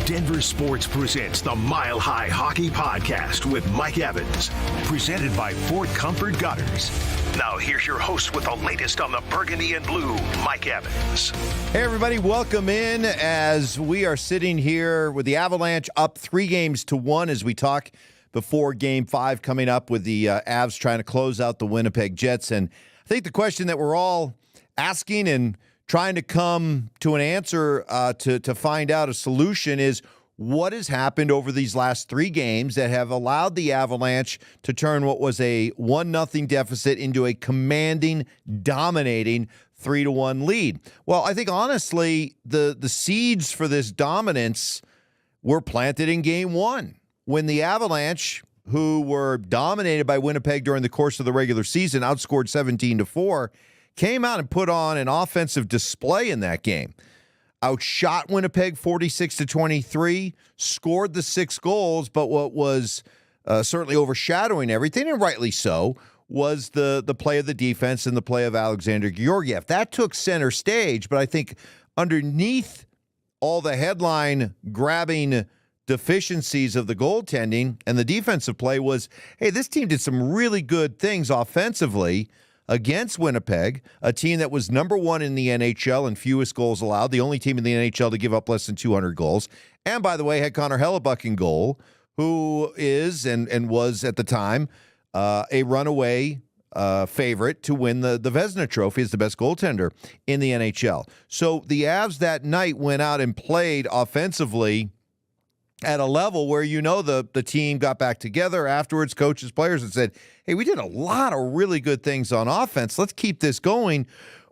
Denver Sports presents the Mile High Hockey Podcast with Mike Evans, presented by Fort Comfort Gutters. Now here's your host with the latest on the Burgundy and Blue, Mike Evans. Hey everybody, welcome in as we are sitting here with the Avalanche up 3-1 as we talk before Game 5 coming up with the Avs trying to close out the Winnipeg Jets. And I think the question that we're all asking and trying to come to an answer to find out a solution is what has happened over these last 3 games that have allowed the Avalanche to turn what was a 1-0 deficit into a commanding, dominating 3-1 lead. Well, I think honestly, the seeds for this dominance were planted in Game 1 when the Avalanche, who were dominated by Winnipeg during the course of the regular season, outscored 17-4, came out and put on an offensive display in that game. Outshot Winnipeg 46-23, scored the 6 goals, but what was certainly overshadowing everything, and rightly so, was the play of the defense and the play of Alexandar Georgiev. That took center stage, but I think underneath all the headline-grabbing deficiencies of the goaltending and the defensive play was, hey, this team did some really good things offensively against Winnipeg, a team that was number 1 in the NHL in fewest goals allowed, the only team in the NHL to give up less than 200 goals. And by the way, had Connor Hellebuck in goal, who is and was at the time a runaway favorite to win the Vezina Trophy as the best goaltender in the NHL. So the Avs that night went out and played offensively at a level where the team got back together afterwards, coaches, players, and said, hey, we did a lot of really good things on offense. Let's keep this going.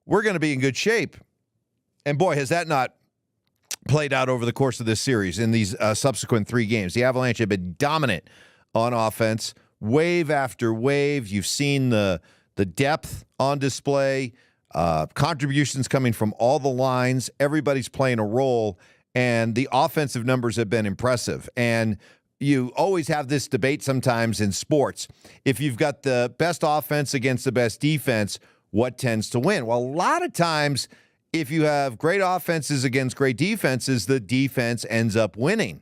We're going to be in good shape. And boy, has that not played out over the course of this series in these subsequent 3 games. The Avalanche have been dominant on offense, wave after wave. You've seen the depth on display, contributions coming from all the lines. Everybody's playing a role. And the offensive numbers have been impressive. And you always have this debate sometimes in sports. If you've got the best offense against the best defense, what tends to win? Well, a lot of times, if you have great offenses against great defenses, the defense ends up winning.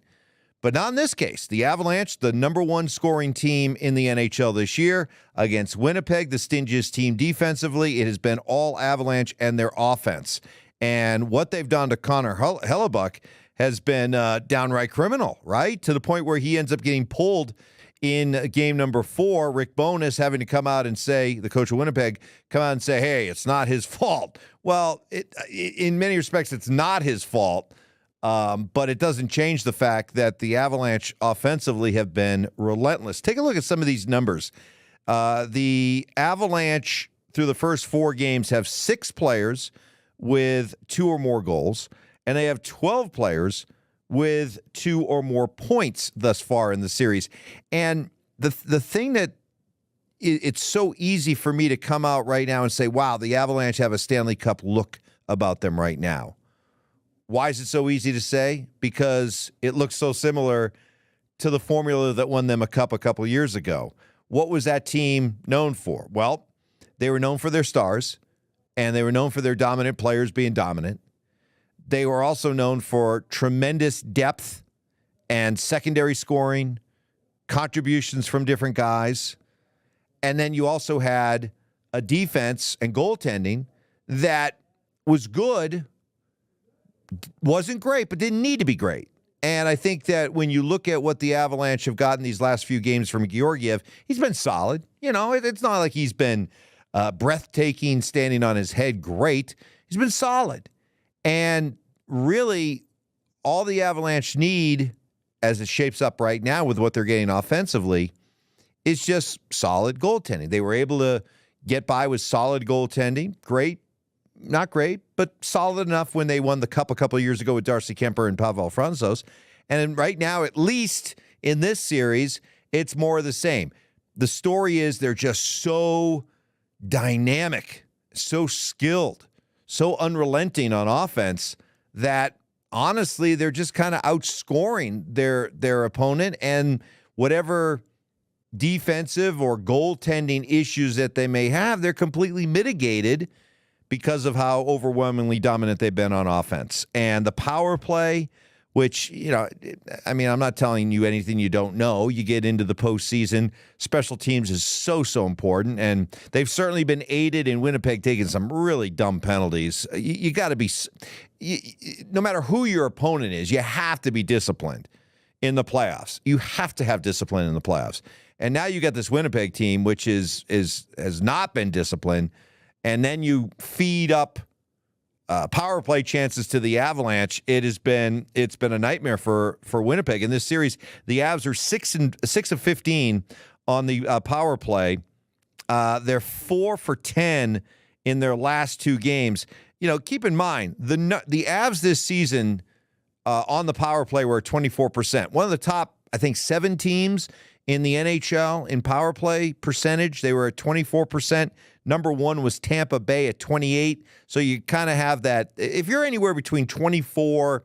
But not in this case. The Avalanche, the number 1 scoring team in the NHL this year, against Winnipeg, the stingiest team defensively. It has been all Avalanche and their offense. And what they've done to Connor Hellebuck has been downright criminal, right? To the point where he ends up getting pulled in game number 4. Rick Bowness having to come out and say, the coach of Winnipeg, come out and say, hey, it's not his fault. Well, in many respects, it's not his fault, but it doesn't change the fact that the Avalanche offensively have been relentless. Take a look at some of these numbers. The Avalanche, through the first 4 games, have 6 players with 2 or more goals, and they have 12 players with 2 or more points thus far in the series. And the thing that it's so easy for me to come out right now and say, wow, the Avalanche have a Stanley Cup look about them right now. Why is it so easy to say? Because it looks so similar to the formula that won them a cup a couple years ago. What was that team known for? Well, they were known for their stars, and they were known for their dominant players being dominant. They were also known for tremendous depth and secondary scoring, contributions from different guys. And then you also had a defense and goaltending that was good, wasn't great, but didn't need to be great. And I think that when you look at what the Avalanche have gotten these last few games from Georgiev, he's been solid. It's not like he's been breathtaking, standing on his head, great. He's been solid. And really, all the Avalanche need, as it shapes up right now with what they're getting offensively, is just solid goaltending. They were able to get by with solid goaltending. Great, not great, but solid enough when they won the Cup a couple of years ago with Darcy Kemper and Pavel Francouz. And right now, at least in this series, it's more of the same. The story is they're just so dynamic, so skilled, so unrelenting on offense that honestly they're just kind of outscoring their opponent, and whatever defensive or goaltending issues that they may have, they're completely mitigated because of how overwhelmingly dominant they've been on offense. And the power play, which, I mean, I'm not telling you anything you don't know. You get into the postseason, special teams is so important, and they've certainly been aided in Winnipeg taking some really dumb penalties. You got to be, no matter who your opponent is, you have to be disciplined in the playoffs. You have to have discipline in the playoffs. And now you got this Winnipeg team, which has not been disciplined, and then you feed up power play chances to the Avalanche. It's been a nightmare for Winnipeg in this series. The Avs are 6 of 15 on the power play. They're 4 for 10 in their last 2 games. Keep in mind the Avs this season on the power play were at 24%. One of the top, I think, 7 teams in the NHL in power play percentage. They were at 24%. Number 1 was Tampa Bay at 28%. So you kind of have that. If you're anywhere between 24,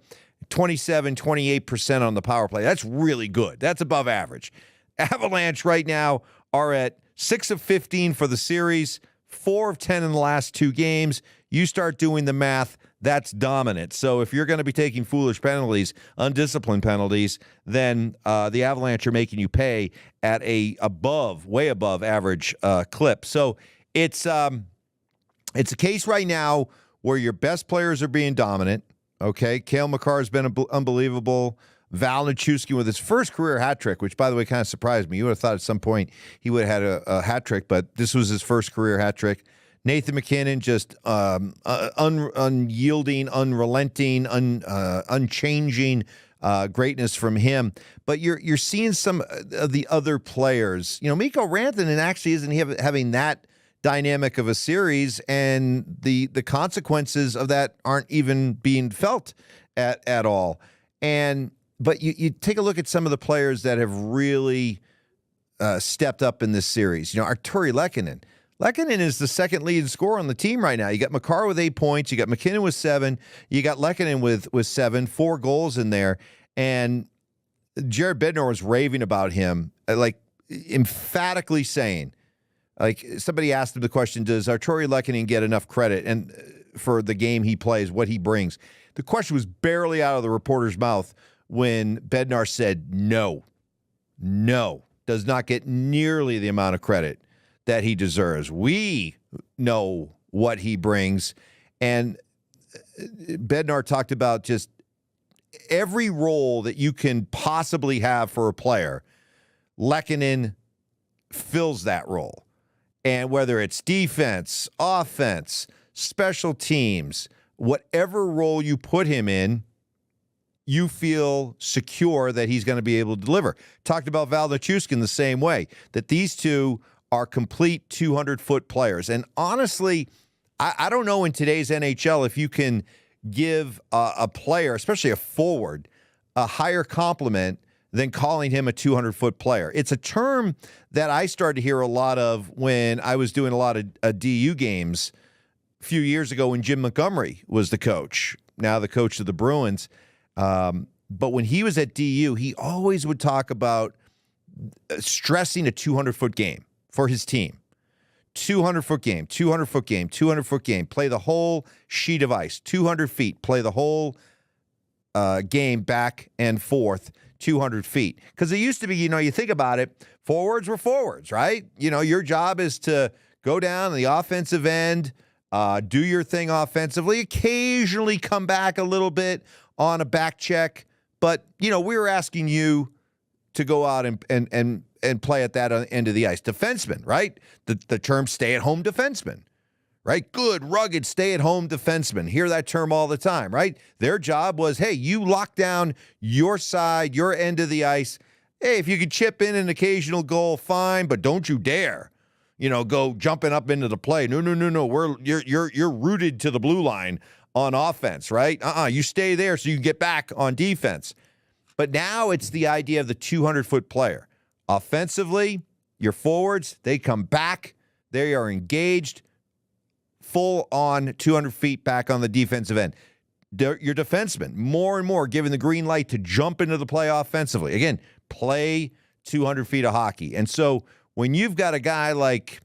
27, 28% on the power play, that's really good. That's above average. Avalanche right now are at 6 of 15 for the series, 4 of 10 in the last 2 games. You start doing the math, that's dominant. So if you're going to be taking foolish penalties, undisciplined penalties, then the Avalanche are making you pay at a way above average clip. So it's a case right now where your best players are being dominant. Okay, Kale Makar has been unbelievable. Val Nichushkin with his first career hat trick, which, by the way, kind of surprised me. You would have thought at some point he would have had a hat trick, but this was his first career hat trick. Nathan MacKinnon just unyielding, unrelenting, unchanging greatness from him. But you're seeing some of the other players. Mikko Rantenen actually isn't having that dynamic of a series, and the consequences of that aren't even being felt at all. But you take a look at some of the players that have really stepped up in this series. Artturi Lehkonen. Lehkonen is the second leading scorer on the team right now. You got Makar with 8 points. You got MacKinnon with 7. You got Lehkonen with 7, 4 goals in there. And Jared Bednar was raving about him, emphatically saying, somebody asked him the question, does Artturi Lehkonen get enough credit and for the game he plays, what he brings? The question was barely out of the reporter's mouth when Bednar said no, does not get nearly the amount of credit that he deserves. We know what he brings. And Bednar talked about just every role that you can possibly have for a player. Lehkonen fills that role. And whether it's defense, offense, special teams, whatever role you put him in, you feel secure that he's going to be able to deliver. Talked about Val Nichushkin the same way, that these two are complete 200-foot players. And honestly, I don't know in today's NHL if you can give a player, especially a forward, a higher compliment than calling him a 200-foot player. It's a term that I started to hear a lot of when I was doing a lot of DU games a few years ago when Jim Montgomery was the coach, now the coach of the Bruins. But when he was at DU, he always would talk about stressing a 200-foot game for his team. 200-foot game, 200-foot game, 200-foot game. Play the whole sheet of ice, 200 feet. Play the whole game back and forth, 200 feet. Because it used to be, you think about it, forwards were forwards, right? Your job is to go down the offensive end, do your thing offensively, occasionally come back a little bit on a back check. But, we were asking you to go out and play at that end of the ice. Defenseman, right? The term stay-at-home defenseman, right? Good, rugged, stay-at-home defenseman. Hear that term all the time, right? Their job was, hey, you lock down your side, your end of the ice. Hey, if you could chip in an occasional goal, fine, but don't you dare, go jumping up into the play. No. You're rooted to the blue line on offense, right? You stay there so you can get back on defense. But now it's the idea of the 200-foot player. Offensively, your forwards, they come back. They are engaged, full on 200 feet back on the defensive end. Your defensemen, more and more, given the green light to jump into the play offensively. Again, play 200 feet of hockey. And so when you've got a guy like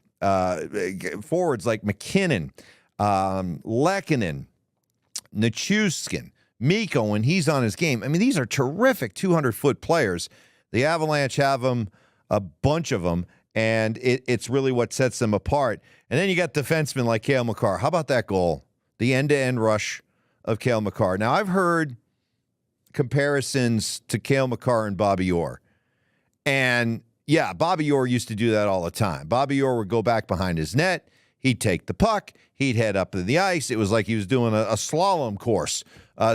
forwards like MacKinnon, Lehkonen, Nichushkin, Mikko, when he's on his game, I mean, these are terrific 200-foot players. The Avalanche have them, a bunch of them, and it's really what sets them apart. And then you got defensemen like Kale Makar. How about that goal? The end-to-end rush of Kale Makar. Now, I've heard comparisons to Kale Makar and Bobby Orr. And, yeah, Bobby Orr used to do that all the time. Bobby Orr would go back behind his net. He'd take the puck. He'd head up to the ice. It was like he was doing a slalom course,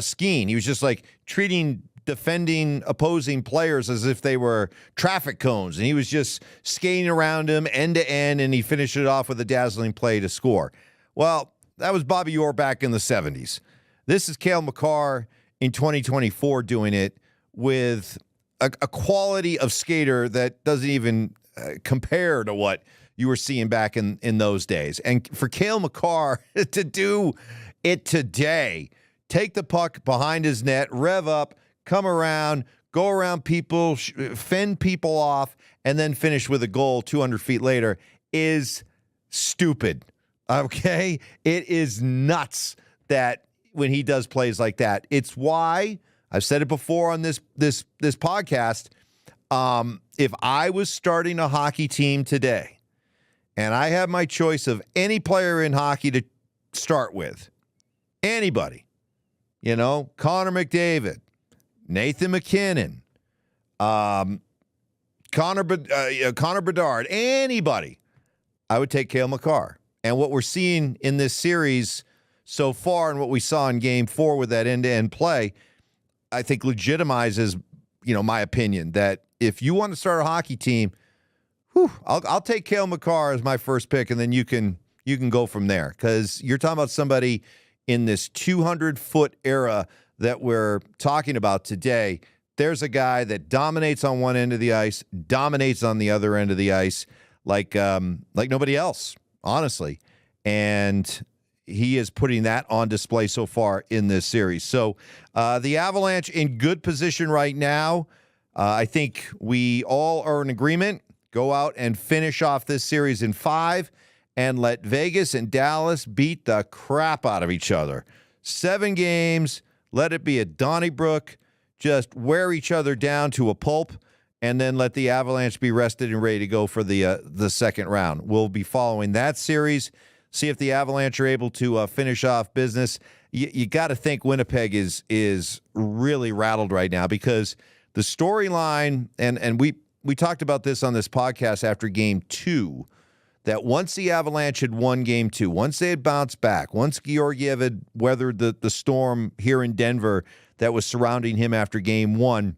skiing. He was just like treating defending opposing players as if they were traffic cones. And he was just skating around them end to end, and he finished it off with a dazzling play to score. Well, that was Bobby Orr back in the 70s. This is Kale Makar in 2024 doing it with a quality of skater that doesn't even compare to what you were seeing back in those days. And for Kale Makar to do it today, take the puck behind his net, rev up, come around, go around people, fend people off, and then finish with a goal 200 feet later is stupid, okay? It is nuts that when he does plays like that. It's why, I've said it before on this podcast, if I was starting a hockey team today and I have my choice of any player in hockey to start with, anybody, Connor McDavid, Nathan MacKinnon, Connor Bedard, anybody, I would take Kale Makar. And what we're seeing in this series so far and what we saw in Game 4 with that end-to-end play, I think legitimizes, my opinion that if you want to start a hockey team, I'll take Kale Makar as my first pick, and then you can go from there, because you're talking about somebody in this 200-foot era that we're talking about today. There's a guy that dominates on one end of the ice, dominates on the other end of the ice like nobody else, honestly. And he is putting that on display so far in this series. So the Avalanche in good position right now. I think we all are in agreement. Go out and finish off this series in 5 and let Vegas and Dallas beat the crap out of each other. 7 games. Let it be a Donnybrook. Just wear each other down to a pulp, and then let the Avalanche be rested and ready to go for the second round. We'll be following that series, see if the Avalanche are able to finish off business. You got to think Winnipeg is really rattled right now, because the storyline, and we talked about this on this podcast after Game 2, that once the Avalanche had won Game 2, once they had bounced back, once Georgiev had weathered the storm here in Denver that was surrounding him after Game 1,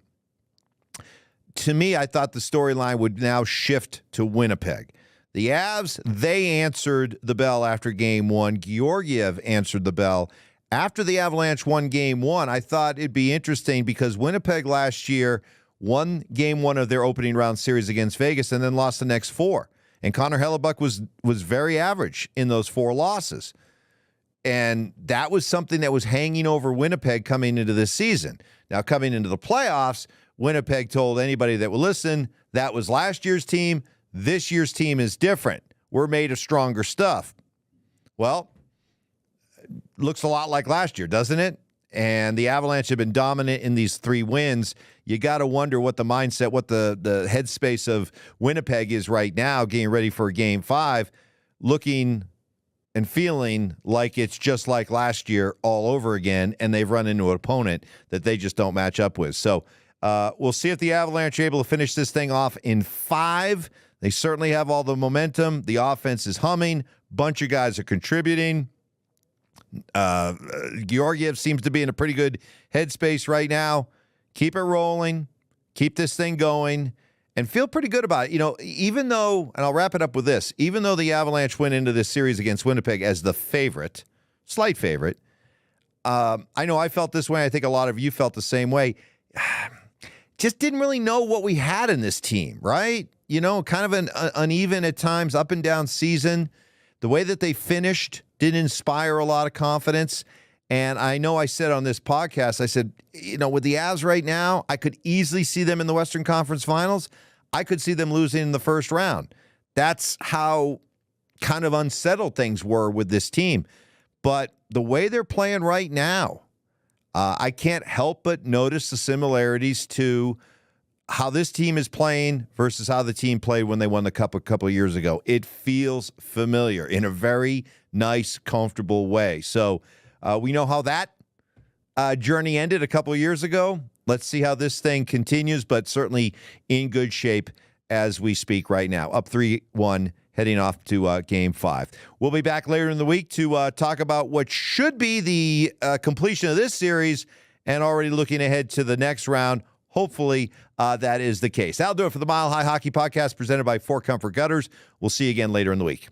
to me, I thought the storyline would now shift to Winnipeg. The Avs, they answered the bell after Game 1. Georgiev answered the bell. After the Avalanche won Game 1, I thought it'd be interesting, because Winnipeg last year won Game 1 of their opening round series against Vegas and then lost the next 4. And Connor Hellebuck was very average in those 4 losses. And that was something that was hanging over Winnipeg coming into this season. Now, coming into the playoffs, Winnipeg told anybody that will listen, that was last year's team. This year's team is different. We're made of stronger stuff. Well, looks a lot like last year, doesn't it? And the Avalanche have been dominant in these 3 wins. You got to wonder what the mindset, what the headspace of Winnipeg is right now, getting ready for Game 5, looking and feeling like it's just like last year all over again, and they've run into an opponent that they just don't match up with. So we'll see if the Avalanche are able to finish this thing off in 5. They certainly have all the momentum. The offense is humming. Bunch of guys are contributing. Georgiev seems to be in a pretty good headspace right now. Keep it rolling. Keep this thing going. And feel pretty good about it. Even though, and I'll wrap it up with this, even though the Avalanche went into this series against Winnipeg as the favorite, slight favorite, I know I felt this way. I think a lot of you felt the same way. Just didn't really know what we had in this team, right? Kind of an uneven at times, up and down season. The way that they finished didn't inspire a lot of confidence. And I know I said on this podcast, I said, with the Avs right now, I could easily see them in the Western Conference Finals. I could see them losing in the first round. That's how kind of unsettled things were with this team. But the way they're playing right now, I can't help but notice the similarities to how this team is playing versus how the team played when they won the Cup a couple of years ago. It feels familiar in a very nice, comfortable way. So we know how that journey ended a couple of years ago. Let's see how this thing continues, but certainly in good shape as we speak right now. Up 3-1, heading off to Game 5. We'll be back later in the week to talk about what should be the completion of this series and already looking ahead to the next round. Hopefully that is the case. That'll do it for the Mile High Hockey Podcast presented by Fort Comfort Gutters. We'll see you again later in the week.